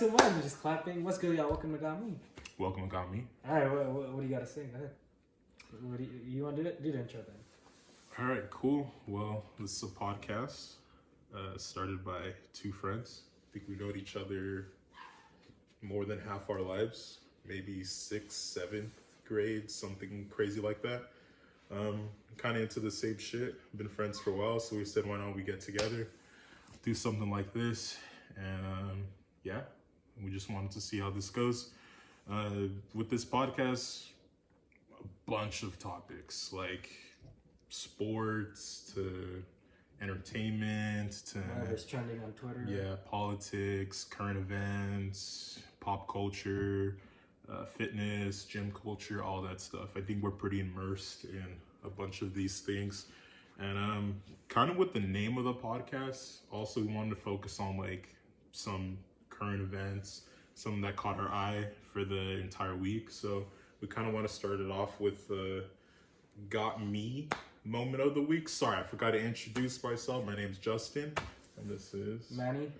so much. You're just clapping. What's good, y'all? Welcome to Got Me. Welcome to Got Me. All right, what do you got to say? Go ahead. What do you want to do the intro then? All right, cool. Well, this is a podcast started by two friends. I think we know each other more than half our lives, maybe 6th, 7th grade, something crazy like that. Kind of into the same shit. Been friends for a while, so we said, why don't we get together, do something like this, and yeah, we just wanted to see how this goes. With this podcast, a bunch of topics like sports to entertainment to Whatever's trending on Twitter. yeah, politics, current events, pop culture, fitness, gym culture, all that stuff. I think we're pretty immersed in a bunch of these things. And kind of with the name of the podcast, also we wanted to focus on like some current events, some that caught our eye for the entire week. So we kind of want to start it off with the Got Me moment of the week. Sorry, I forgot to introduce myself. My name's Justin, and this is Manny.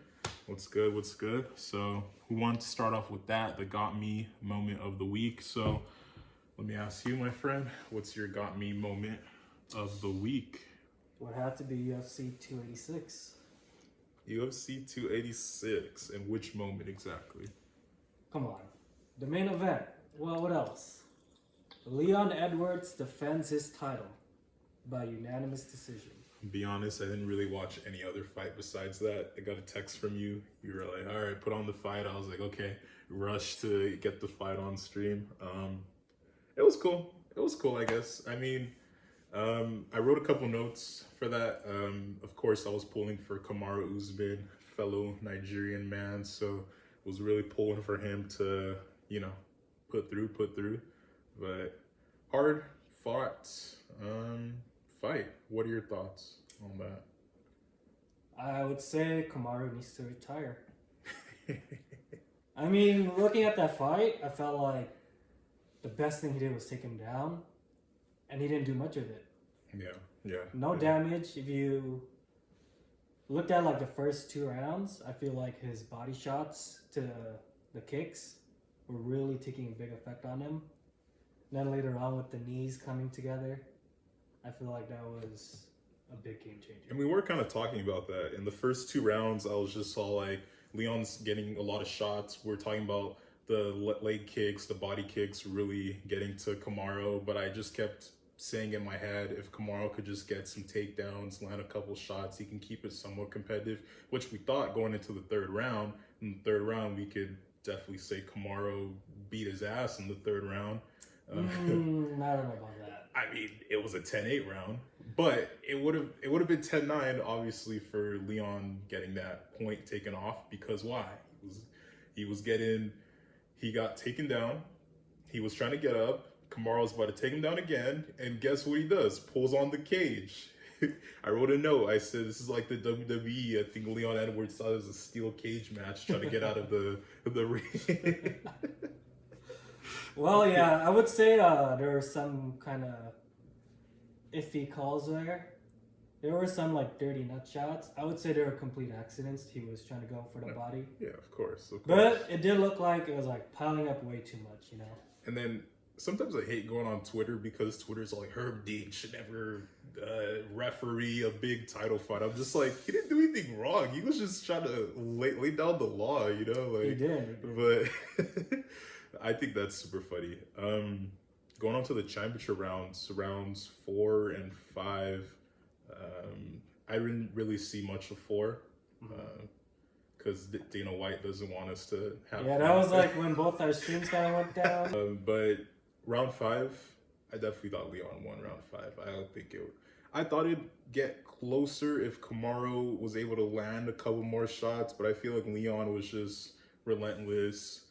What's good? What's good? So we wanted to start off with that, the Got Me moment of the week. So let me ask you, my friend, what's your Got Me moment of the week? Would have to be UFC 286. UFC 286, and which moment exactly? Come on. The main event. Well, what else? Leon Edwards defends his title by unanimous decision. Be honest, I didn't really watch any other fight besides that. I got a text from you. You were like, all right, put on the fight. I was like, okay, rush to get the fight on stream. It was cool. It was cool, I guess. I mean, I wrote a couple notes for that. Of course, I was pulling for Kamaru Usman, fellow Nigerian man. So was really pulling for him to, put through. But hard fought fight. What are your thoughts on that? I would say Kamaru needs to retire. I mean, looking at that fight, I felt like the best thing he did was take him down, and he didn't do much of it. Yeah. No damage. If you looked at like the first 2 rounds, I feel like his body shots to the kicks were really taking a big effect on him. Then later on with the knees coming together, I feel like that was a big game changer. And we were kind of talking about that. In the first 2 rounds, I was just all like, Leon's getting a lot of shots. We're talking about the leg kicks, the body kicks really getting to Kamaru, but I just kept saying in my head, if Kamaru could just get some takedowns, land a couple shots, he can keep it somewhat competitive, which we thought going into the 3rd round. In the 3rd round, we could definitely say Kamaru beat his ass in the 3rd round. I don't know about that. I mean, it was a 10-8 round, but it would have been 10-9, obviously, for Leon getting that point taken off, because why? He got taken down, he was trying to get up, Kamaru was about to take him down again, and guess what he does? Pulls on the cage. I wrote a note, I said, this is like the WWE, I think Leon Edwards thought it was a steel cage match, trying to get out of the ring. Well, yeah, I would say there were some kind of iffy calls there. There were some like dirty nut shots. I would say they were complete accidents. He was trying to go for the body. Yeah, of course. But it did look like it was like piling up way too much, And then sometimes I hate going on Twitter because Twitter's like, Herb Dean should never referee a big title fight. I'm just like, he didn't do anything wrong. He was just trying to lay down the law, Like, he did. But I think that's super funny. Going on to the championship rounds 4 and 5. I didn't really see much of 4 because Dana White doesn't want us to have. Yeah, that was like when both our streams kind of went down. But round 5, I definitely thought Leon won round 5. I thought it'd get closer if Kamaru was able to land a couple more shots, but I feel like Leon was just relentless.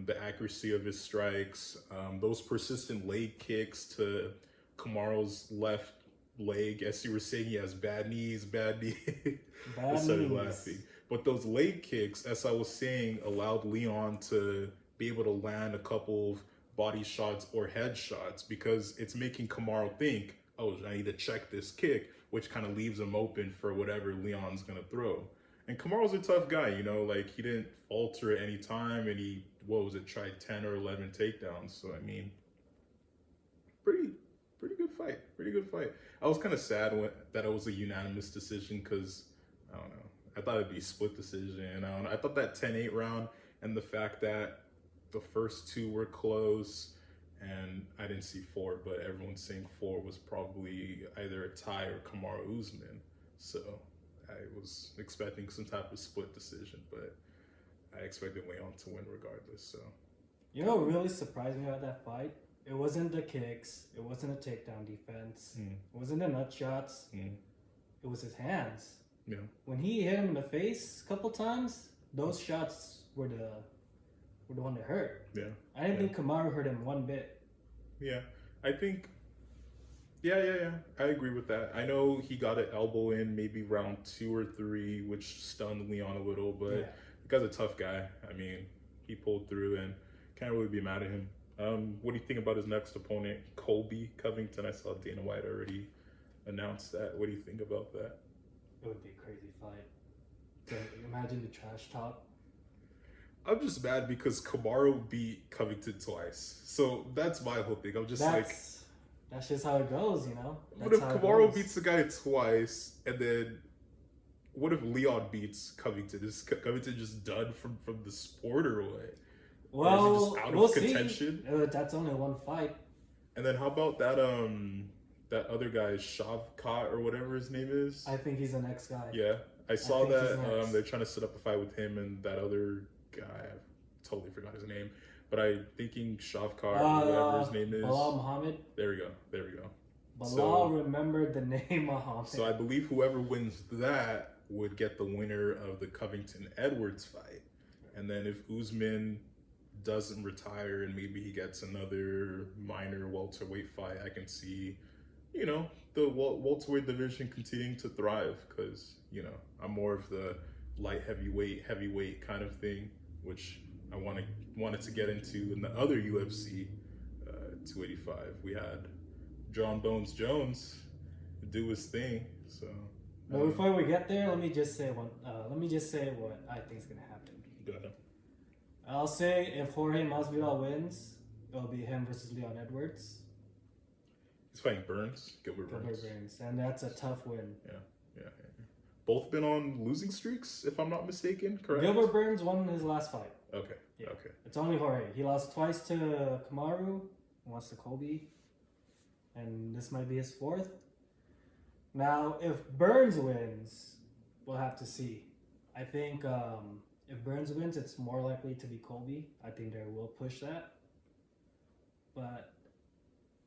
The accuracy of his strikes, those persistent leg kicks to Kamaru's left leg. As you were saying, he has bad knees. I started laughing. But those leg kicks, as I was saying, allowed Leon to be able to land a couple of body shots or head shots, because it's making Kamaru think, oh, I need to check this kick, which kind of leaves him open for whatever Leon's going to throw. And Kamaru's a tough guy, you know, like he didn't falter at any time, and he tried 10 or 11 takedowns. So I mean, pretty pretty good fight. I was kind of sad that it was a unanimous decision because I don't know. I thought it'd be split decision. I don't know. I thought that 10-8 round and the fact that the first two were close, and I didn't see four, but everyone's saying four was probably either a tie or Kamaru Usman. So I was expecting some type of split decision, but I expected Leon to win regardless. So You know what really surprised me about that fight? It wasn't the kicks. It wasn't a takedown defense. It wasn't the nut shots. It was his hands. yeah, When he hit him in the face a couple times, those shots were the one that hurt. yeah, I didn't think Kamaru hurt him one bit. yeah. I think. Yeah. I agree with that. I know he got an elbow in maybe round 2 or 3, which stunned Leon a little, but the guy's a tough guy. I mean, he pulled through and can't really be mad at him. What do you think about his next opponent, Colby Covington? I saw Dana White already announced that. What do you think about that? It would be a crazy fight. So imagine the trash talk. I'm just mad because Kamaru beat Covington twice. So that's my whole thing. I'm just That's just how it goes, you know? What if Kamaru beats the guy twice, and then what if Leon beats Covington? Is Covington just done from the sport or what? Well, or is he just out we'll of contention? See. That's only one fight. And then how about that that other guy, Shavkat or whatever his name is? I think he's the next guy. Yeah, I saw that he's they're trying to set up a fight with him and that other guy. I totally forgot his name. But I'm thinking Shavkat or whatever his name is. Bilal Muhammad. There we go. Bilal remembered the name Muhammad. So I believe whoever wins that would get the winner of the Covington Edwards fight. And then if Usman doesn't retire and maybe he gets another minor welterweight fight, I can see, you know, the welterweight division continuing to thrive because, you know, I'm more of the light heavyweight kind of thing, which I wanted to get into in the other UFC 285. We had John Bones Jones do his thing. So, but before we get there, let me just say what I think is gonna happen. Go ahead. I'll say if Jorge Masvidal wins, it'll be him versus Leon Edwards. He's fighting Gilbert Burns, and that's a tough win. Yeah. Both been on losing streaks, if I'm not mistaken. Correct. Gilbert Burns won his last fight. Okay. Yeah. Okay. It's only Jorge. He lost twice to Kamaru, once to Kobe, and this might be his fourth. Now, if Burns wins, we'll have to see. I think if Burns wins, it's more likely to be Kobe. I think they will push that. But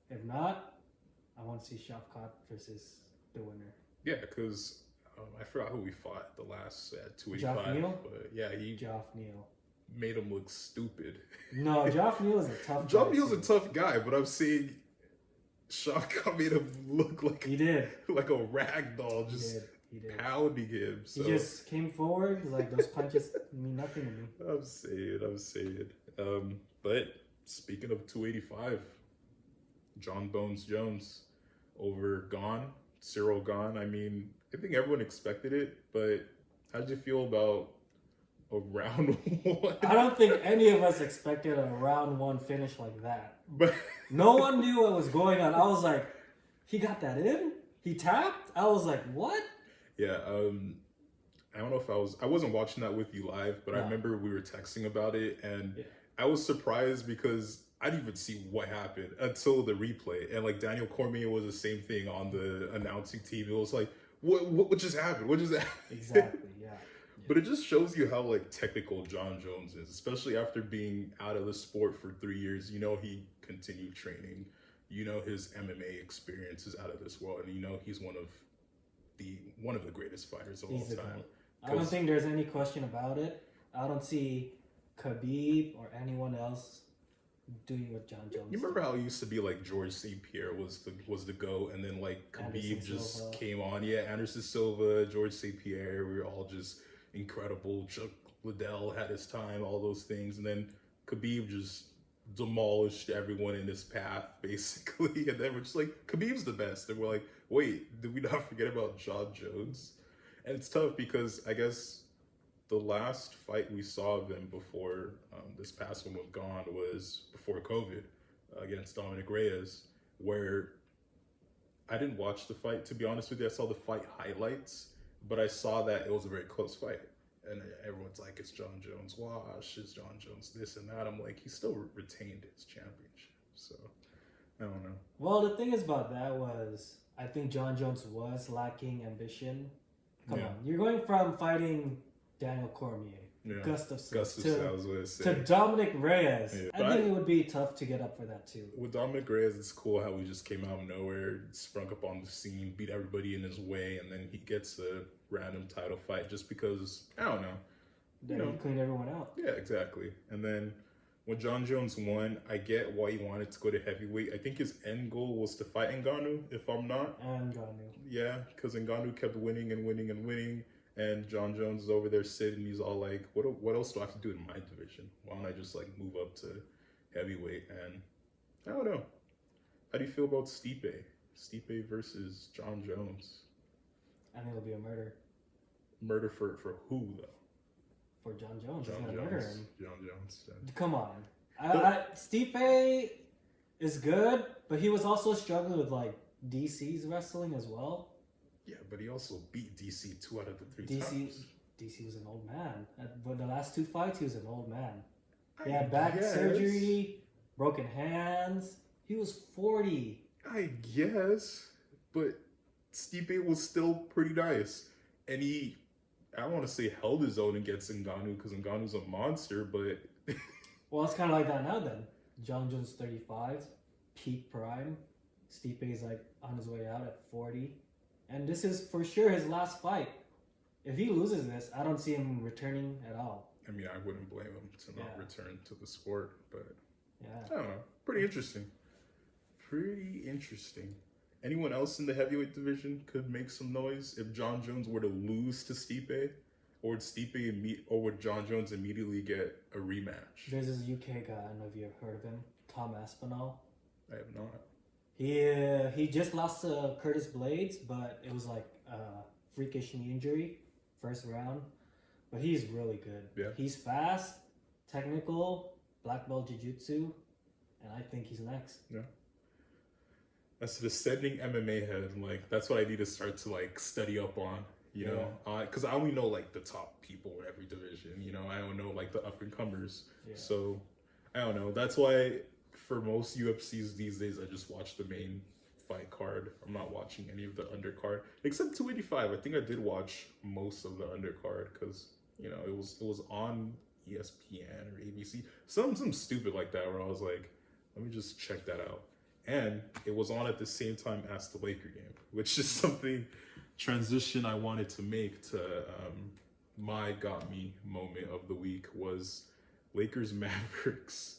if not, I want to see Shavkat versus the winner. Yeah, because I forgot who we fought the last at 285. Geoff Neal? But yeah, Geoff Neal. Made him look stupid. No, Geoff Neal is a tough guy. Geoff Neal's a tough guy, but I'm saying Shavkat made him look like he did like a rag doll, just he did. pounding him. So. He just came forward like those punches mean nothing to me. I'm saying. But speaking of 285, John Bones Jones over Cyril Gane. I mean, I think everyone expected it, but how'd you feel about a round 1? I don't think any of us expected a round 1 finish like that. But no one knew what was going on. I was like, he got that in? He tapped? I was like, what? Yeah, I don't know if I wasn't watching that with you live, but I remember we were texting about it, and I was surprised because I didn't even see what happened until the replay. And like Daniel Cormier was the same thing on the announcing team. It was like, what just happened? What just happened? Exactly, yeah. But it just shows you how like technical John Jones is, especially after being out of the sport for 3 years. You know, he continued training. You know, his MMA experience is out of this world, and you know he's one of the greatest fighters of all time. I don't think there's any question about it. I don't see Khabib or anyone else doing what John Jones. You remember how it used to be like George St. Pierre was the GOAT, and then like Khabib just came on. Yeah, Anderson Silva, George St. Pierre, we were all just incredible. Chuck Liddell had his time, all those things, and then Khabib just demolished everyone in his path, basically. And then we're just like, Khabib's the best, and we're like, wait, did we not forget about John Jones? And it's tough because I guess the last fight we saw of him before this past one was gone was before COVID against Dominic Reyes, where I didn't watch the fight, to be honest with you. I saw the fight highlights, but I saw that it was a very close fight. And everyone's like, it's John Jones' wash, it's John Jones this and that. I'm like, he still retained his championship. So, I don't know. Well, the thing is about that was, I think John Jones was lacking ambition. Come on, you're going from fighting Daniel Cormier, Gustafsson, I was going to Dominic Reyes. Yeah, I think it would be tough to get up for that too. With Dominic Reyes, it's cool how he just came out of nowhere, sprung up on the scene, beat everybody in his way, and then he gets a random title fight just because, I don't know. Then he cleaned everyone out. Yeah, exactly. And then when John Jones won, I get why he wanted to go to heavyweight. I think his end goal was to fight Ngannou, if I'm not. Ngannou. Yeah, because Ngannou kept winning and winning and winning. And John Jones is over there sitting. He's all like, what else do I have to do in my division? Why don't I just like move up to heavyweight? And I don't know. How do you feel about Stipe? Stipe versus John Jones. I think it'll be a murder. Murder for who, though? For John Jones. John He's going to Jones. murder him. John Jones. Yeah. Come on. Stipe is good, but he was also struggling with like DC's wrestling as well. Yeah, but he also beat DC 2 out of the 3 times. DC was an old man. But the last 2 fights, he was an old man. He had back surgery, broken hands. He was 40. I guess, but Stipe was still pretty nice. And he, I don't want to say held his own against Ngannou because Ngannou's a monster, but... Well, it's kind of like that now then. John Jones 35, peak prime. Stipe is like on his way out at 40. And this is for sure his last fight. If he loses this, I don't see him returning at all. I mean, I wouldn't blame him to not return to the sport, but I don't know. Pretty interesting. Pretty interesting. Anyone else in the heavyweight division could make some noise if John Jones were to lose to Stipe? Or would John Jones immediately get a rematch? There's this UK guy, I don't know if you've heard of him, Tom Aspinall. I have not. He just lost to Curtis Blades, but it was like a freakish knee injury, first round. But he's really good. Yeah. He's fast, technical, black belt jiu-jitsu, and I think he's next. Yeah. That's an ascending MMA head. Like, that's what I need to start to like study up on. You know, because I only know like the top people in every division. You know, I don't know like the up and comers. Yeah. So I don't know. That's why for most UFCs these days, I just watch the main fight card. I'm not watching any of the undercard except 285. I think I did watch most of the undercard because you know it was on ESPN or ABC, something stupid like that where I was like, let me just check that out. And it was on at the same time as the Laker game, which is something transition I wanted to make to my got me moment of the week was Lakers Mavericks.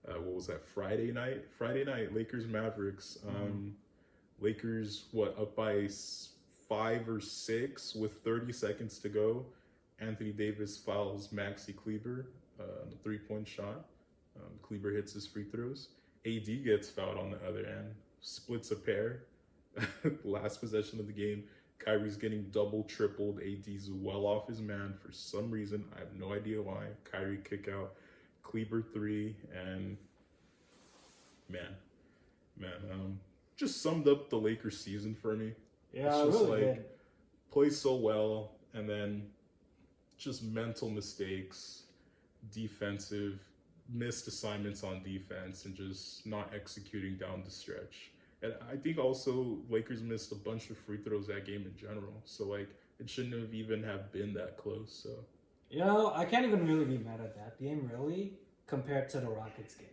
What was that? Friday night, Lakers Mavericks. Lakers up by 5 or 6 with 30 seconds to go. Anthony Davis fouls Maxi Kleber on the 3-point shot. Kleber hits his free throws. AD gets fouled on the other end, splits a pair. Last possession of the game, Kyrie's getting double, tripled. AD's well off his man for some reason. I have no idea why. Kyrie kick out, Kleber 3, and man, just summed up the Lakers season for me. Yeah, it's just really good. Play so well, and then just mental mistakes, defensive, missed assignments on defense, and just not executing down the stretch. And I think also Lakers missed a bunch of free throws that game in general. So like it shouldn't have even have been that close. So you know, I can't even really be mad at that game really compared to the Rockets game.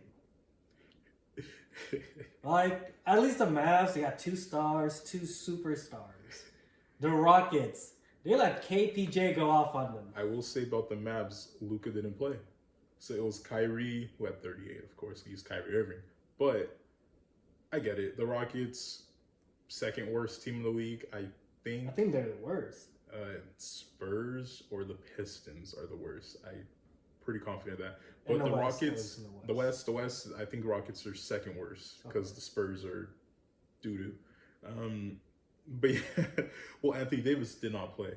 Like at least the Mavs, they got 2 stars, 2 superstars. The Rockets, they let KPJ go off on them. I will say about the Mavs, Luka didn't play. So it was Kyrie, who had 38, of course. He's Kyrie Irving. But I get it. The Rockets, second worst team in the league, I think. I think they're the worst. Spurs or the Pistons are the worst. I'm pretty confident of that. But the Rockets, the West, I think Rockets are second worst because the Spurs are doo-doo. But yeah, well, Anthony Davis did not play.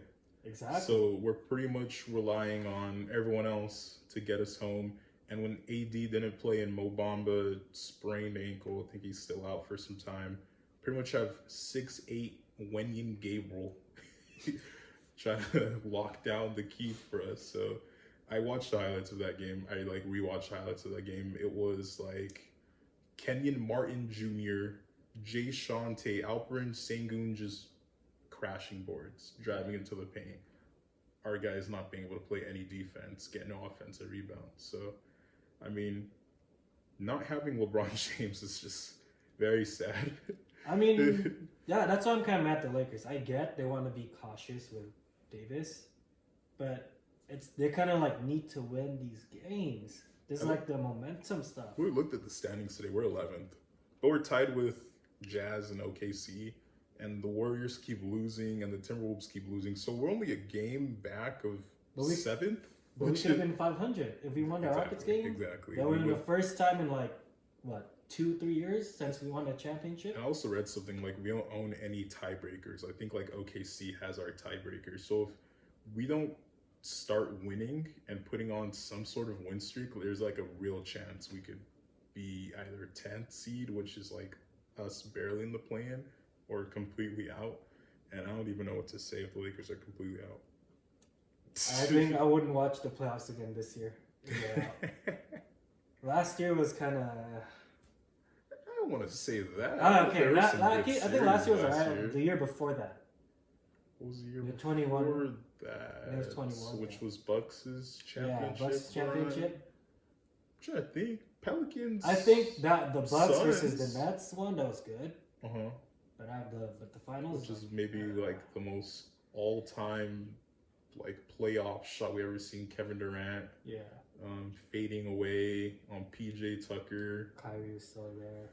Exactly. So we're pretty much relying on everyone else to get us home. And when AD didn't play and Mo Bamba sprained ankle, I think he's still out for some time. Pretty much have 6'8" Wenyan Gabriel trying to lock down the key for us. So I watched the highlights of that game. I like rewatched highlights of that game. It was like Kenyon Martin Jr., Jay Shante, Alperen Sengun just crashing boards, driving into the paint. Our guys not being able to play any defense, get no offensive rebounds. So, I mean, not having LeBron James is just very sad. I mean, yeah, that's why I'm kind of mad at the Lakers. I get they want to be cautious with Davis, but they kind of like need to win these games. This is like the momentum stuff. We looked at the standings today. We're 11th, but we're tied with Jazz and OKC, and the Warriors keep losing, and the Timberwolves keep losing. So we're only a game back of 7th. But we should have been 500 if we won the Rockets game. Exactly. That would be the first time in like what 2-3 years since we won a championship. I also read something like we don't own any tiebreakers. I think like OKC has our tiebreakers. So if we don't start winning and putting on some sort of win streak, there's like a real chance we could be either 10th seed, which is like us barely in the play-in, or completely out. And I don't even know what to say if the Lakers are completely out. I think I wouldn't watch the playoffs again this year. Last year was kind of. I don't want to say that. Okay, I think last year was alright. The year before that. What was the year the before 21? that? It was 21. Which was Bucks' championship. Yeah, Bucks championship. I'm trying to think. Pelicans. I think that the Bucks Suns. versus the Nets one, that was good. Uh-huh. But the finals, which is maybe like the most all-time like playoff shot we ever seen. Kevin Durant. Yeah. Fading away on PJ Tucker. Kyrie was still there.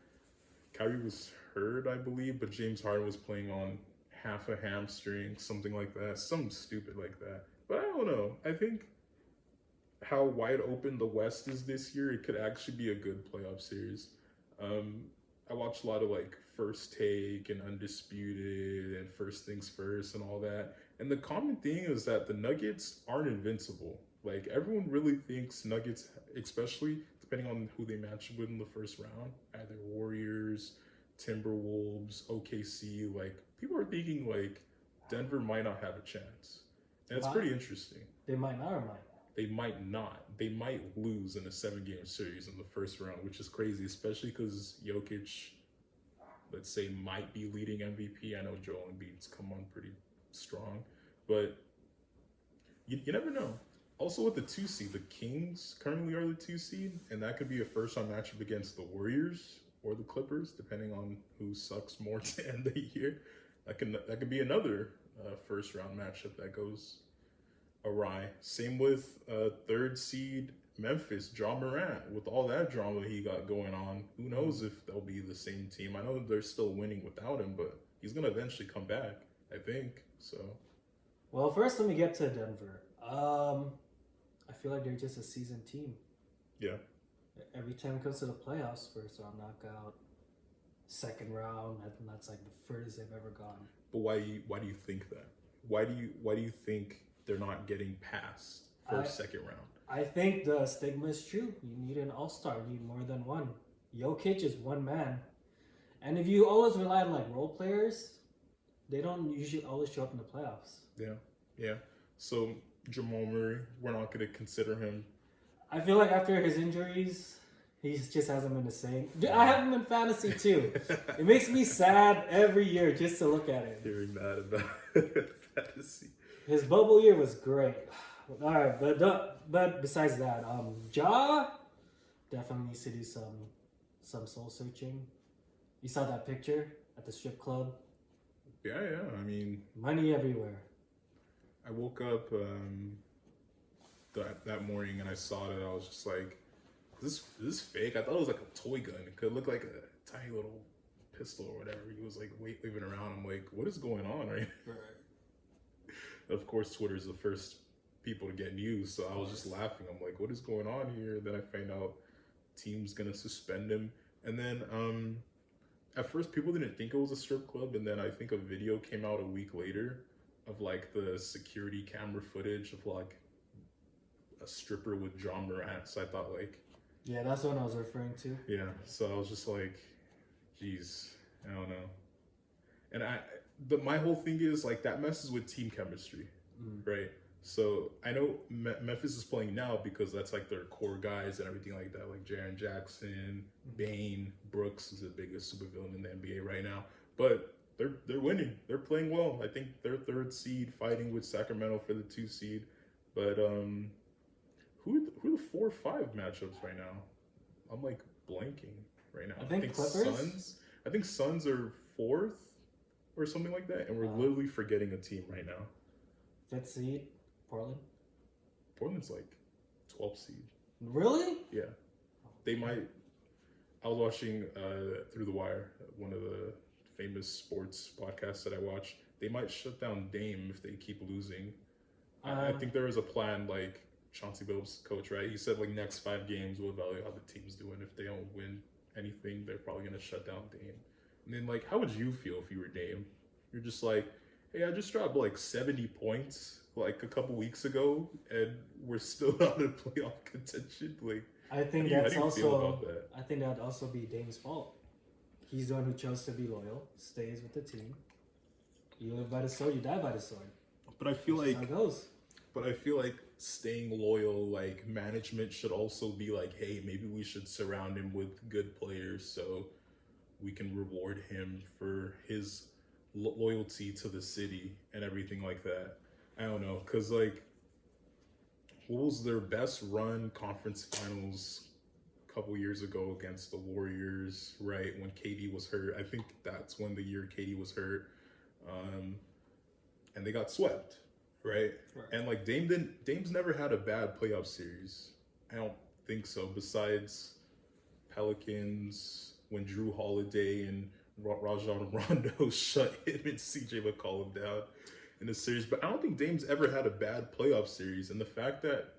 Kyrie was hurt, I believe, but James Harden was playing on half a hamstring, something like that, something stupid like that. But I don't know. I think how wide open the West is this year, it could actually be a good playoff series. I watched a lot of like First Take and Undisputed and First Things First and all that. And the common thing is that the Nuggets aren't invincible. Like everyone really thinks Nuggets, especially depending on who they match with in the first round, either Warriors, Timberwolves, OKC, like people are thinking like Denver might not have a chance. And it's pretty interesting. They might not or might. They might not. They might lose in a 7-game series in the first round, which is crazy, especially because Jokic, let's say, might be leading MVP. I know Joel Embiid's come on pretty strong, but you never know. Also with the 2 seed, the Kings currently are the 2 seed, and that could be a first-round matchup against the Warriors or the Clippers, depending on who sucks more to end the year. That could be another first-round matchup that goes awry. Same with 3rd seed Memphis, Ja Morant. With all that drama he got going on, who knows if they'll be the same team. I know they're still winning without him, but he's going to eventually come back, I think. So. Well, first let me get to Denver. I feel like they're just a seasoned team. Yeah. Every time it comes to the playoffs, first round knockout, second round, and that's like the furthest they've ever gone. But why do you think that? Why do you think they're not getting past second round? I think the stigma is true. You need an all-star. You need more than one. Jokic is one man. And if you always rely on like role players, they don't usually always show up in the playoffs. Yeah. So Jamal Murray, we're not going to consider him. I feel like after his injuries, he just hasn't been the same. I have him in fantasy too. It makes me sad every year just to look at it. Hearing that about fantasy. His bubble year was great. All right, but besides that, Ja definitely needs to do some soul searching. You saw that picture at the strip club? Yeah. I mean, money everywhere. I woke up that morning and I saw it. I was just like, "Is this fake?" I thought it was like a toy gun. It could look like a tiny little pistol or whatever. He was like waving around. I'm like, "What is going on?" Right. Of course, Twitter's the first people to get news, so I was just laughing. I'm like, "What is going on here?" Then I find out team's gonna suspend him, and then at first people didn't think it was a strip club, and then I think a video came out a week later of like the security camera footage of like a stripper with John Morant. So I thought like, Yeah, that's what I was referring to. yeah. So I was just like, geez, I don't know. And my whole thing is like that messes with team chemistry, right? So I know Memphis is playing now because that's like their core guys and everything like that, like Jaren Jackson, Bane, Brooks is the biggest supervillain in the NBA right now. But they're winning. They're playing well. I think they're third seed, fighting with Sacramento for the 2 seed. But who are the 4-5 matchups right now? I'm like blanking right now. I think Clippers. Suns. I think Suns are 4th or something like that, and we're literally forgetting a team right now. 5th seed, Portland. Portland's like 12th seed. Really? Yeah, they might. I was watching Through the Wire, one of the famous sports podcasts that I watch. They might shut down Dame if they keep losing. I think there is a plan, like Chauncey Billups, coach, right? He said like next 5 games we'll evaluate how the team's doing. If they don't win anything, they're probably gonna shut down Dame. And then like, how would you feel if you were Dame? You're just like, hey, I just dropped like 70 points like a couple weeks ago, and we're still not in playoff contention. Like, I think how that's do you feel about that? I think that'd also be Dame's fault. He's the one who chose to be loyal, stays with the team. You live by the sword, you die by the sword. But I feel That's like how it goes. But I feel like staying loyal, like management should also be like, hey, maybe we should surround him with good players so we can reward him for his loyalty to the city and everything like that. I don't know, because like, what was their best run conference finals a couple years ago against the Warriors, right? When KD was hurt. I think that's when the year KD was hurt. And they got swept. Right? And like Dame's never had a bad playoff series. I don't think so. Besides Pelicans, when Drew Holiday and Rajon Rondo shut him and CJ McCollum down in the series. But I don't think Dame's ever had a bad playoff series. And the fact that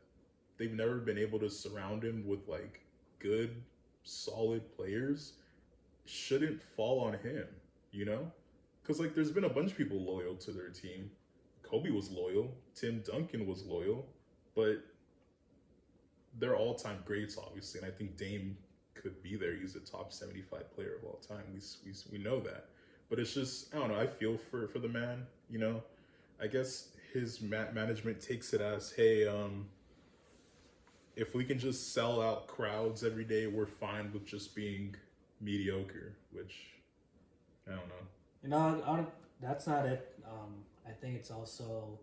they've never been able to surround him with like good, solid players shouldn't fall on him, you know? Because like there's been a bunch of people loyal to their team. Kobe was loyal. Tim Duncan was loyal. But they're all-time greats, obviously. And I think Dame could be there. He's a top 75 player of all time. We know that. But it's just, I don't know. I feel for the man, you know. I guess his management takes it as, hey, if we can just sell out crowds every day, we're fine with just being mediocre, which, I don't know. You know, that's not it. I think it's also,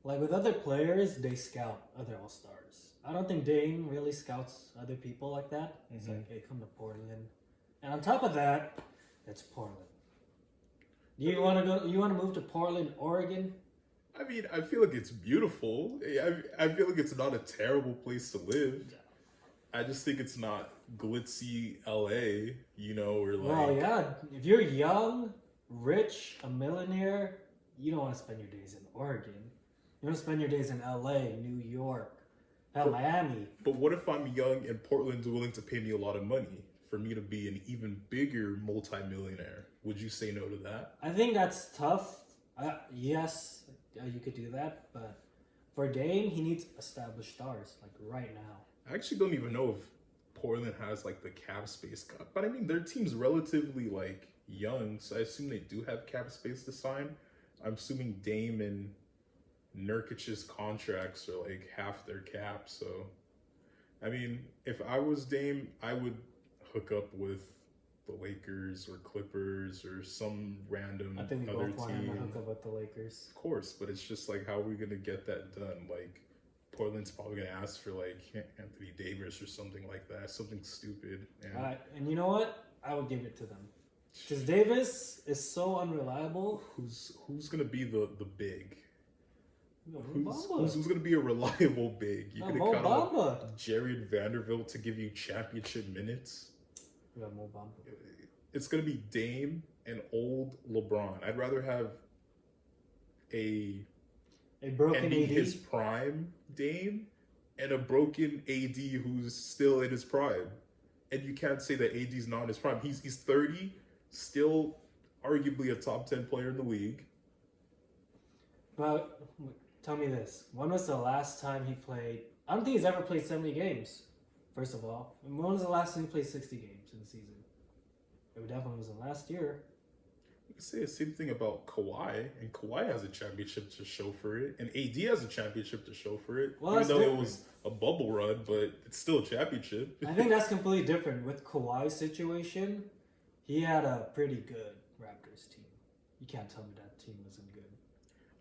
like with other players, they scout other all-stars. I don't think Dame really scouts other people like that. It's like, hey, come to Portland. And on top of that, it's Portland. You want to move to Portland, Oregon? I mean, I feel like it's beautiful. I feel like it's not a terrible place to live. I just think it's not glitzy LA, you know, or like... Well, yeah. If you're young, rich, a millionaire, you don't want to spend your days in Oregon. You want to spend your days in LA, New York, Miami. But what if I'm young and Portland's willing to pay me a lot of money for me to be an even bigger multimillionaire? Would you say no to that? I think that's tough. Yes, you could do that. But for Dame, he needs established stars, like right now. I actually don't even know if Portland has like the cap space. But I mean, their team's relatively like young, so I assume they do have cap space to sign. I'm assuming Dame and Nurkic's contracts are like half their cap. So, I mean, if I was Dame, I would hook up with the Lakers or Clippers or some random I think we other both want him team. to hook up with the Lakers. Of course, but it's just like, how are we gonna get that done? Like, Portland's probably gonna ask for like Anthony Davis or something like that, something stupid. And you know what? I would give it to them. Because Davis is so unreliable. Who's gonna be the big? Who's Who's gonna be a reliable big? You gonna count on Jared Vanderbilt to give you championship minutes? We got Mo Bamba. It's gonna be Dame and old LeBron. I'd rather have a broken ending AD. his prime Dame and a broken AD who's still in his prime. And you can't say that AD's not in his prime. He's 30. Still arguably a top 10 player in the league. But tell me this: when was the last time he played? I don't think he's ever played 70 games. First of all, and when was the last time he played 60 games in the season? It definitely wasn't last year. You could say the same thing about Kawhi, and Kawhi has a championship to show for it, and AD has a championship to show for it. Well, even though different. it was a bubble run, but it's still a championship. I think that's completely different. With Kawhi's situation, he had a pretty good Raptors team. You can't tell me that team wasn't good.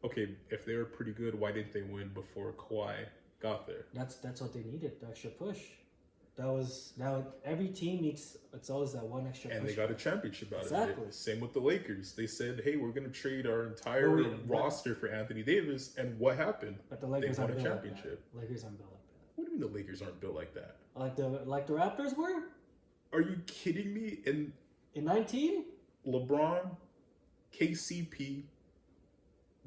Okay, if they were pretty good, why didn't they win before Kawhi got there? That's what they needed, the extra push. Every team needs, it's always that one extra And push. they got a championship out Exactly. of it. Same with the Lakers. They said, hey, we're going to trade our entire roster for Anthony Davis. And what happened? But the Lakers they won aren't a built championship. Like that. Lakers aren't built like that. What do you mean the Lakers aren't built like that? Like the Raptors were? Are you kidding me? And In 19? LeBron, KCP, I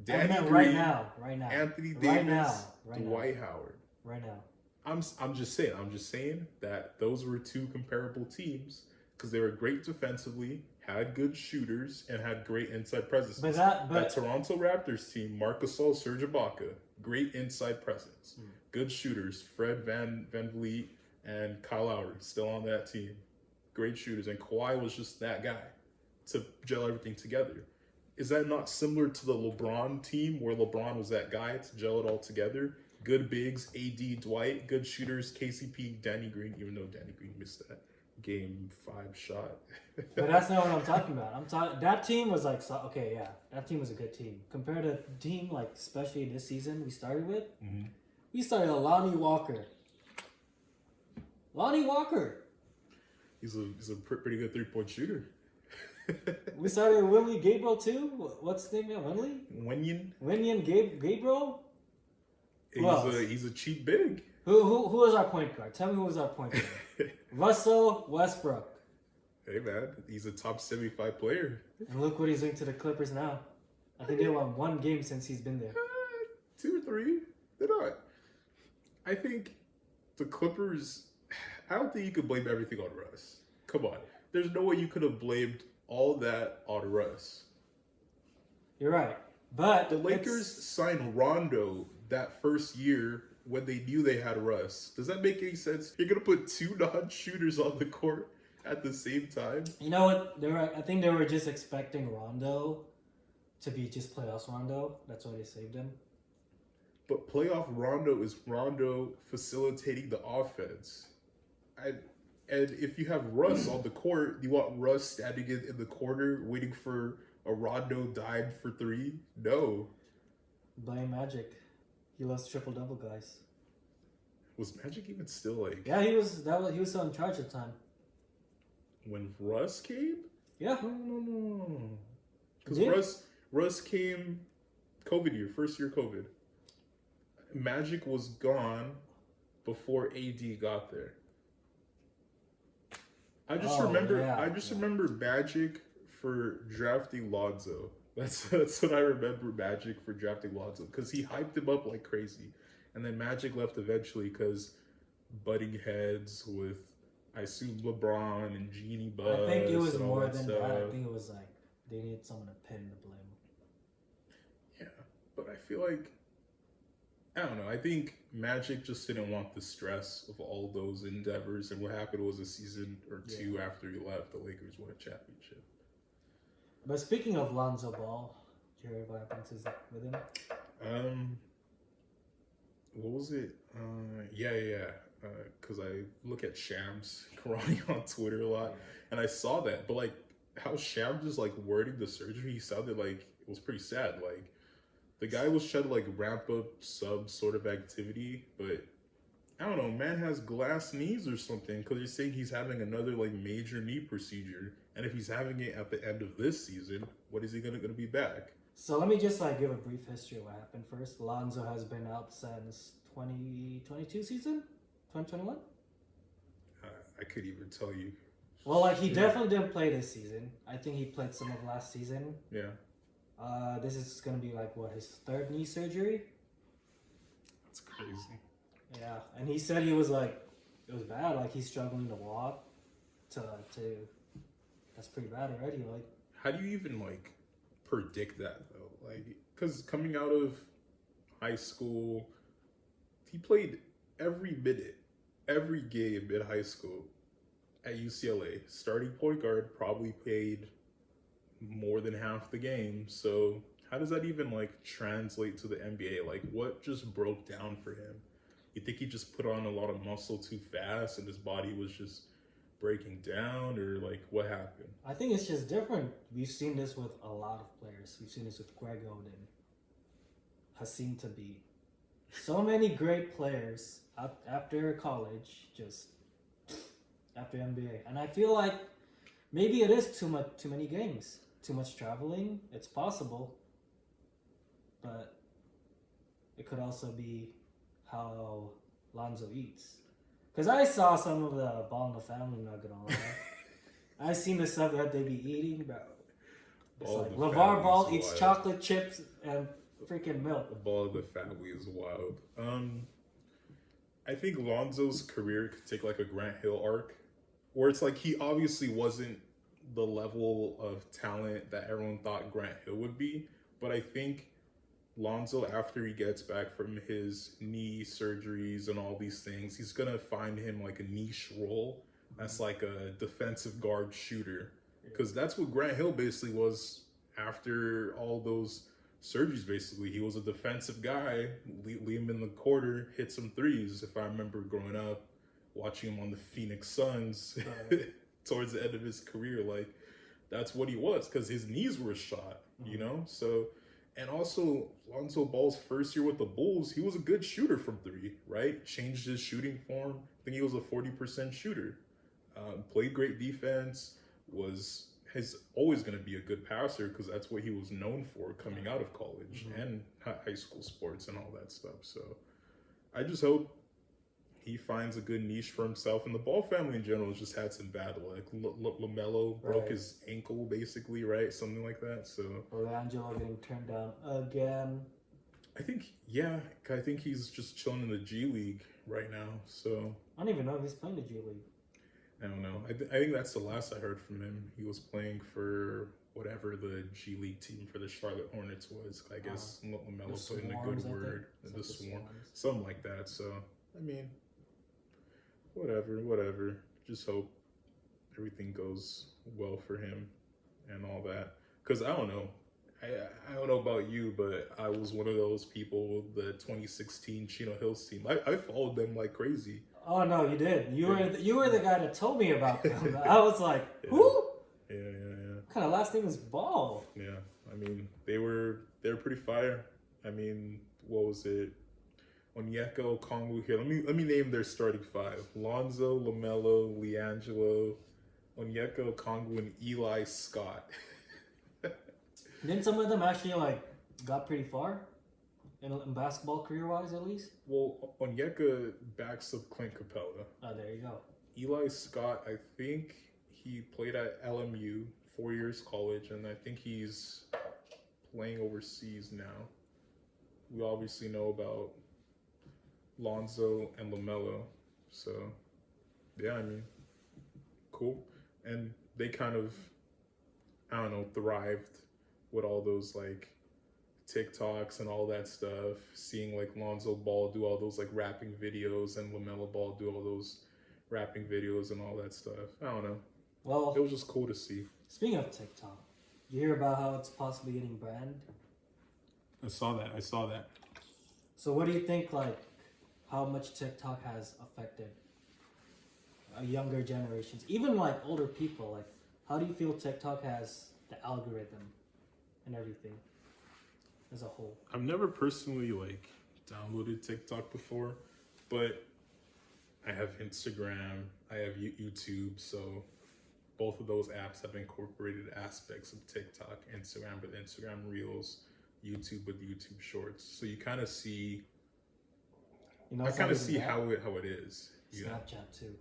Danny meant Green, right now. Anthony Davis, Right now. Dwight Howard. Right now. I'm just saying that those were two comparable teams because they were great defensively, had good shooters, and had great inside presence. But that Toronto Raptors team, Marc Gasol, Serge Ibaka, great inside presence, good shooters. Fred Van Vliet and Kyle Lowry still on that team, great shooters, and Kawhi was just that guy to gel everything together. Is that not similar to the LeBron team where LeBron was that guy to gel it all together? Good bigs, AD, Dwight, good shooters, KCP, Danny Green, even though Danny Green missed that game 5 shot. But that's not what I'm talking about. That team was like, okay, yeah, that team was a good team. Compared to a team, like, especially this season we started with, we started with Lonnie Walker. Lonnie Walker. He's a pretty good 3-point shooter. We started with Willie Gabriel too. What's his name? Winley? Wenyen Gabriel? He's a cheap big. Who was our point guard? Tell me who was our point guard. Russell Westbrook. Hey man, he's a top 75 player. And look what he's doing to the Clippers now. I think they won 1 game since he's been there. 2 or 3. They're not. I think the Clippers, I don't think you could blame everything on Russ. Come on. There's no way you could have blamed all that on Russ. You're right. But the Lakers signed Rondo that first year when they knew they had Russ. Does that make any sense? You're going to put 2 non-shooters on the court at the same time? You know what? I think they were just expecting Rondo to be just playoffs Rondo. That's why they saved him. But playoff Rondo is Rondo facilitating the offense. And if you have Russ on the court, you want Russ standing in the corner waiting for a Rondo dive for 3? No. Blame Magic. He loves triple-double, guys. Was Magic even still like... Yeah, he was still in charge at the time. When Russ came? Yeah. No. Because Russ came COVID year, first year COVID. Magic was gone before AD got there. I just remember Magic for drafting Lonzo. That's what I remember Magic for drafting Lonzo because he hyped him up like crazy, and then Magic left eventually because butting heads with I assume LeBron and Jeannie Buss. I think it was more than stuff. that. I think it was like they needed someone to pin the blame. Yeah, but I feel like I don't know. I think Magic just didn't want the stress of all those endeavors, and what happened was a season or 2 after he left, the Lakers won a championship. But speaking of Lonzo Ball, did you hear what happened with him? What was it? Because I look at Shams Karate on Twitter a lot, and I saw that. But like how Shams is like wording the surgery, he sounded like it was pretty sad. Like the guy was trying to like ramp up some sort of activity, but I don't know. Man has glass knees or something because he's saying he's having another like major knee procedure. And if he's having it at the end of this season, what is he gonna be back? So let me just like give a brief history of what happened first. Lonzo has been out since 2022 season, 2021. I couldn't even tell you. Well, like he definitely didn't play this season. I think he played some of last season. Yeah. This is gonna be like his 3rd knee surgery. That's crazy. Yeah, and he said he was like it was bad. Like he's struggling to walk. That's pretty bad already. Like how do you even like predict that though? Like because coming out of high school, he played every minute, every game in high school at UCLA. Starting point guard, probably played more than half the game. So how does that even like translate to the NBA? Like what just broke down for him? You think he just put on a lot of muscle too fast and his body was just breaking down, or like what happened? I think it's just different. We've seen this with a lot of players. We've seen this with Greg Oden, Hassim Tabi. So many great players after college, just after NBA. And I feel like maybe it is too many games, too much traveling. It's possible, but it could also be how Lonzo eats. Because I saw some of the Ball in the Family, not gonna lie. I seen the stuff that they be eating, bro. It's Ball like in the LeVar Ball Family is eats wild. chocolate chips and freaking milk. The Ball of the Family is wild. I think Lonzo's career could take like a Grant Hill arc, where it's like he obviously wasn't the level of talent that everyone thought Grant Hill would be, but I think Lonzo, after he gets back from his knee surgeries and all these things, he's gonna find him like a niche role as like a defensive guard shooter, because that's what Grant Hill basically was after all those surgeries. Basically, he was a defensive guy, leave him in the quarter, hit some threes. If I remember growing up, watching him on the Phoenix Suns towards the end of his career, like that's what he was, because his knees were shot, you know. So, and also Lonzo Ball's first year with the Bulls, he was a good shooter from three, right? Changed his shooting form. I think he was a 40% shooter. Played great defense. Is always going to be a good passer, because that's what he was known for coming out of college and high school sports and all that stuff. So I just hope he finds a good niche for himself. And the Ball family in general has just had some bad luck. LaMelo broke his ankle, basically, right? Something like that. So Angelo getting turned down again. I think he's just chilling in the G League right now. So I don't even know if he's playing the G League. I don't know. I think that's the last I heard from him. He was playing for whatever the G League team for the Charlotte Hornets was. I guess LaMelo put in a good word. The Swarm. Something like that. So, I mean, whatever. Just hope everything goes well for him and all that. Because I don't know. I don't know about you, but I was one of those people, the 2016 Chino Hills team. I followed them like crazy. Oh no, you did. You were the guy that told me about them. I was like, who? Yeah. What kind of last name is Ball? Yeah, I mean they were pretty fire. I mean, what was it? Onyeka Okongwu here. Let me name their starting five: Lonzo, LaMelo, LiAngelo, Onyeka Okongwu, and Eli Scott. Didn't some of them actually like got pretty far in basketball career wise, at least? Well, Onyeka backs up Clint Capella. Oh, there you go. Eli Scott, I think he played at LMU, 4 years college, and I think he's playing overseas now. We obviously know about Lonzo and LaMelo. So, yeah, I mean, cool. And they kind of, I don't know, thrived with all those like TikToks and all that stuff, seeing like Lonzo Ball do all those like rapping videos and LaMelo Ball do all those rapping videos and all that stuff. I don't know. Well, it was just cool to see. Speaking of TikTok, did you hear about how it's possibly getting banned? I saw that. So what do you think, like, how much TikTok has affected younger generations, even like older people? Like, how do you feel TikTok has the algorithm and everything as a whole? I've never personally like downloaded TikTok before, but I have Instagram, I have YouTube, so both of those apps have incorporated aspects of TikTok. Instagram with Instagram Reels, YouTube with YouTube Shorts. So you kind of see, I kind of see how it is. Snapchat too.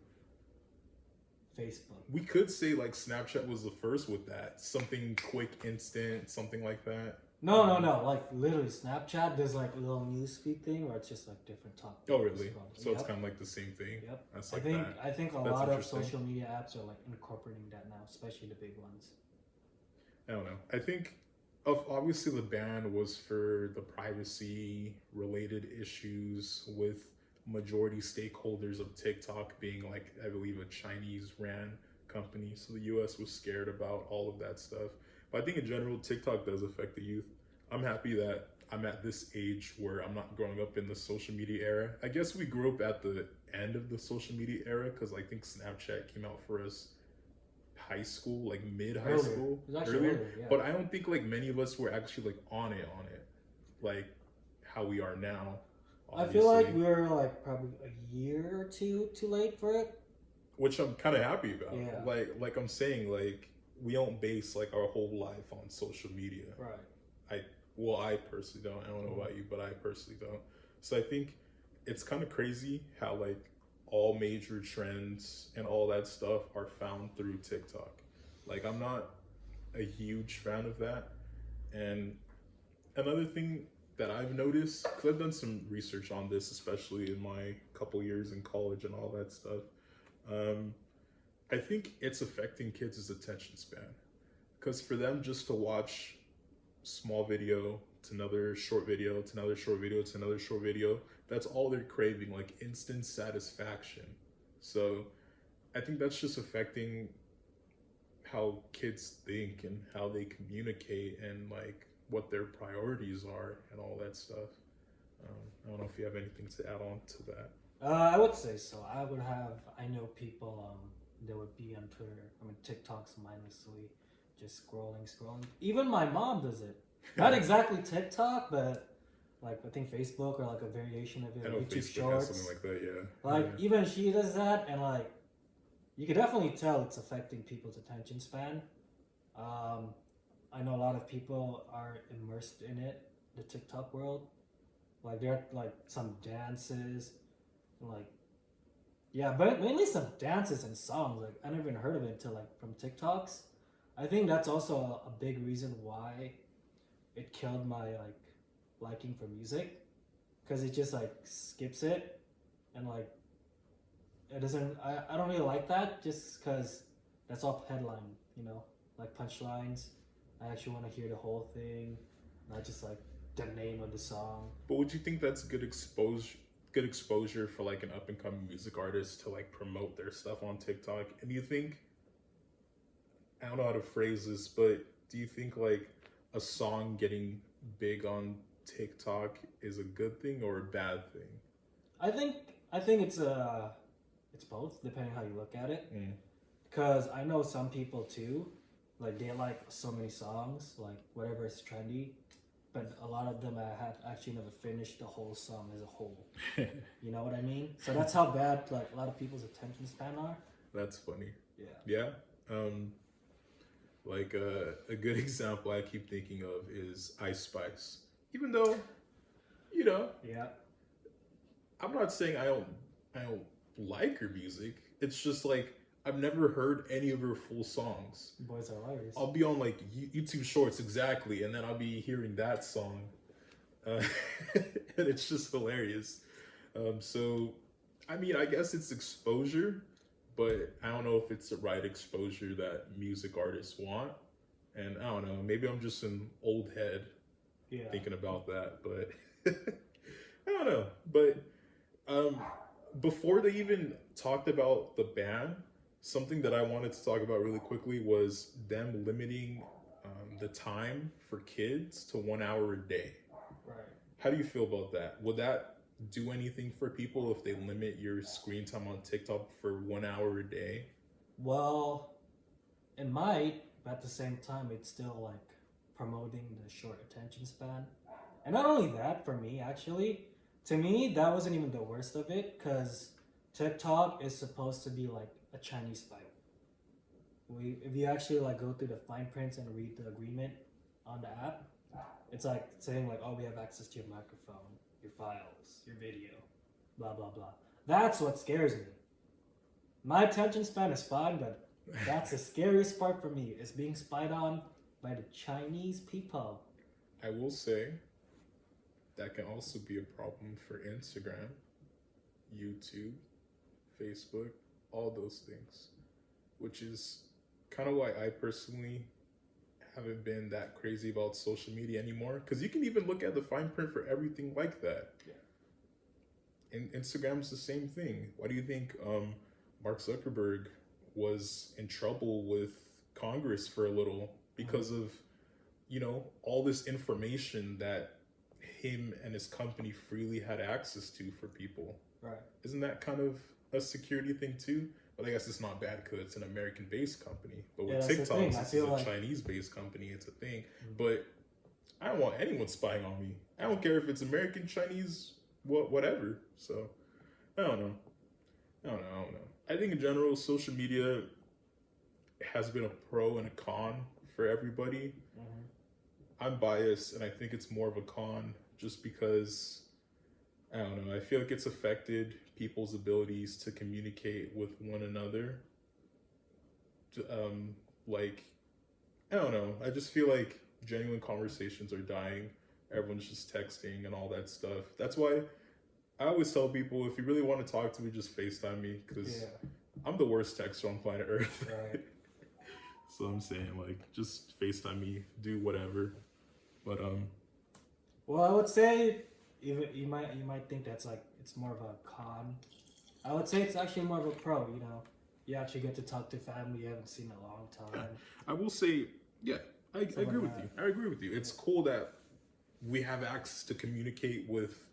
Facebook. We could say like Snapchat was the first with that, something quick, instant, something like that. No. Like literally, Snapchat does like a little newsfeed thing where it's just like different topics. Oh, really? So it's kind of like the same thing. Yep. That's like I think a lot of social media apps are like incorporating that now, especially the big ones. I don't know. I think of obviously the ban was for the privacy related issues with majority stakeholders of TikTok being like, I believe, a Chinese ran company. So the US was scared about all of that stuff. But I think in general, TikTok does affect the youth. I'm happy that I'm at this age where I'm not growing up in the social media era. I guess we grew up at the end of the social media era because I think Snapchat came out for us high school, like mid high Earlier. school, It was actually earlier. earlier, yeah. But I don't think like many of us were actually like on it, like how we are now. I feel like obviously. we were like probably a year or two too late for it. Which I'm kind of happy about. Yeah. Like I'm saying, like we don't base like our whole life on social media. Right. I personally don't. I don't know about you, but I personally don't. So I think it's kind of crazy how like all major trends and all that stuff are found through TikTok. Like I'm not a huge fan of that. And another thing that I've noticed, because I've done some research on this, especially in my couple years in college and all that stuff, I think it's affecting kids' attention span. Because for them just to watch small video to another short video to another short video to another short video, that's all they're craving, like instant satisfaction. So I think that's just affecting how kids think and how they communicate and like what their priorities are and all that stuff. I don't know if you have anything to add on to that. I would say so. I know people that would be on Twitter, TikToks mindlessly, just scrolling. Even my mom does it. Not exactly TikTok, but like I think Facebook or like a variation of it. I know YouTube Facebook Shorts. has something like that, yeah. Like Yeah. even she does that, and like you can definitely tell it's affecting people's attention span. I know a lot of people are immersed in it, the TikTok world. Like there are like some dances, like yeah, but mainly some dances and songs. Like I never even heard of it until like from TikToks. I think that's also a big reason why it killed my like liking for music, because it just like skips it and like it doesn't. I don't really like that just because that's all headline, like punchlines. I actually want to hear the whole thing, not just like the name of the song. But would you think that's good exposure for like an up and coming music artist to like promote their stuff on TikTok? And do you think, I don't know how to phrase this, but do you think like a song getting big on TikTok is a good thing or a bad thing? I think it's both depending how you look at it. Because I know some people too, like they like so many songs, like whatever is trendy, but a lot of them I had actually never finished the whole song as a whole. You know what I mean? So that's how bad like a lot of people's attention span are. That's funny. Yeah. Yeah. Like a good example I keep thinking of is Ice Spice. Even though, Yeah. I'm not saying I don't like her music. It's just like I've never heard any of her full songs. Boys are liars. I'll be on like YouTube Shorts exactly, and then I'll be hearing that song, and it's just hilarious. So, I mean, I guess it's exposure, but I don't know if it's the right exposure that music artists want. And I don't know, maybe I'm just an old head thinking about that, but I don't know. But before they even talked about the ban, something that I wanted to talk about really quickly was them limiting the time for kids to 1 hour a day. Right. How do you feel about that? Would that do anything for people if they limit your screen time on TikTok for 1 hour a day? Well, it might, but at the same time, it's still like promoting the short attention span. And not only that, for me, actually, to me, that wasn't even the worst of it, because TikTok is supposed to be like a Chinese Bible. If you actually like go through the fine prints and read the agreement on the app, it's like saying like, oh, we have access to your microphone, your files, your video, blah blah blah. That's what scares me. My attention span is fine, but that's the scariest part for me, is being spied on by the Chinese people. I will say that can also be a problem for Instagram, YouTube, Facebook, all those things, which is kind of why I personally haven't been that crazy about social media anymore. Because you can even look at the fine print for everything like that. Yeah. And Instagram's the same thing. Why do you think Mark Zuckerberg was in trouble with Congress for a little? Because of, you know, all this information that him and his company freely had access to for people. Right. Isn't that kind of a security thing too? But I guess it's not bad because it's an American-based company. But with TikTok, since it's a Chinese-based company, it's a thing. But I don't want anyone spying on me. I don't care if it's American, Chinese, whatever. So I don't know. I think in general, social media has been a pro and a con for everybody. I'm biased, and I think it's more of a con just because, I don't know, I feel like it's affected people's abilities to communicate with one another. Like, I don't know, I just feel like genuine conversations are dying. Everyone's just texting and all that stuff. That's why I always tell people, if you really want to talk to me, just FaceTime me, because I'm the worst texter on planet Earth. Right. So I'm saying, like, just FaceTime me, do whatever. But well, I would say even you might think that's like it's more of a con. I would say it's actually more of a pro. You know, you actually get to talk to family you haven't seen in a long time. I will say, yeah, I agree with you. I agree with you. It's cool that we have access to communicate with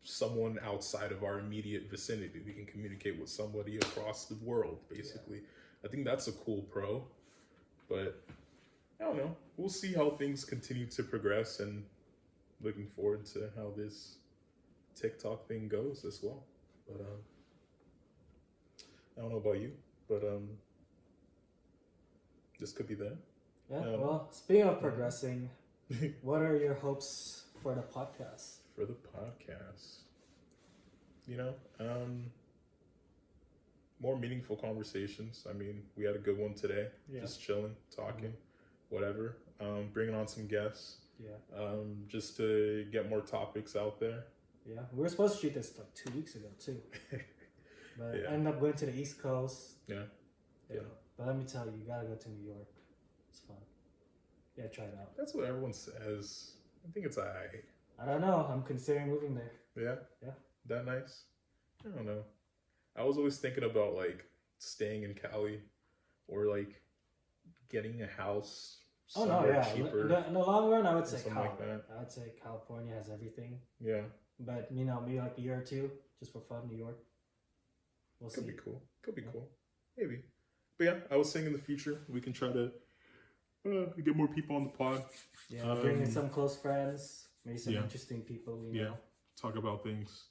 someone outside of our immediate vicinity. We can communicate with somebody across the world, basically. I think that's a cool pro. But I don't know. We'll see how things continue to progress, and looking forward to how this TikTok thing goes as well. But I don't know about you, but this could be that. Yeah. Well, speaking of progressing, what are your hopes for the podcast? For the podcast, you know, more meaningful conversations. I mean, we had a good one today. Just chilling, talking, whatever. Bringing on some guests. Just to get more topics out there. Yeah, we were supposed to shoot this like 2 weeks ago too, but I ended up going to the East Coast. Yeah. But let me tell you, you gotta go to New York. It's fun. Yeah, try it out. That's what everyone says. I think it's alright. I don't know. I'm considering moving there. Yeah. That nice? I don't know. I was always thinking about like staying in Cali, or like getting a house somewhere cheaper. In the long run, I would say California. I would say California has everything. Yeah. But you know, maybe like a year or two, just for fun, New York. We'll see. Could be cool. Could be cool. Maybe. But yeah, I was saying in the future we can try to get more people on the pod. Yeah, bring in some close friends, maybe some interesting people we know. Talk about things.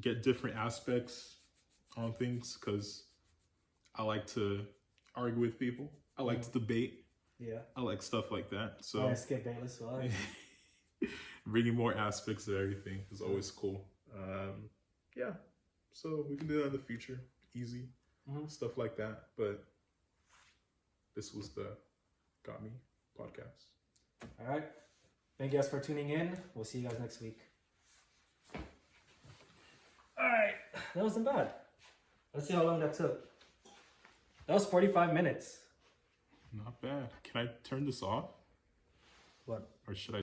Get different aspects on things, because I like to argue with people. I like to debate. Yeah. I like stuff like that. So skip Bayless, well. Bringing more aspects of everything is always cool. Yeah. So we can do that in the future. Easy. Stuff like that. But this was the Got Me podcast. All right. Thank you guys for tuning in. We'll see you guys next week. All right. That wasn't bad. Let's see how long that took. That was 45 minutes. Not bad. Can I turn this off? What? Or should I?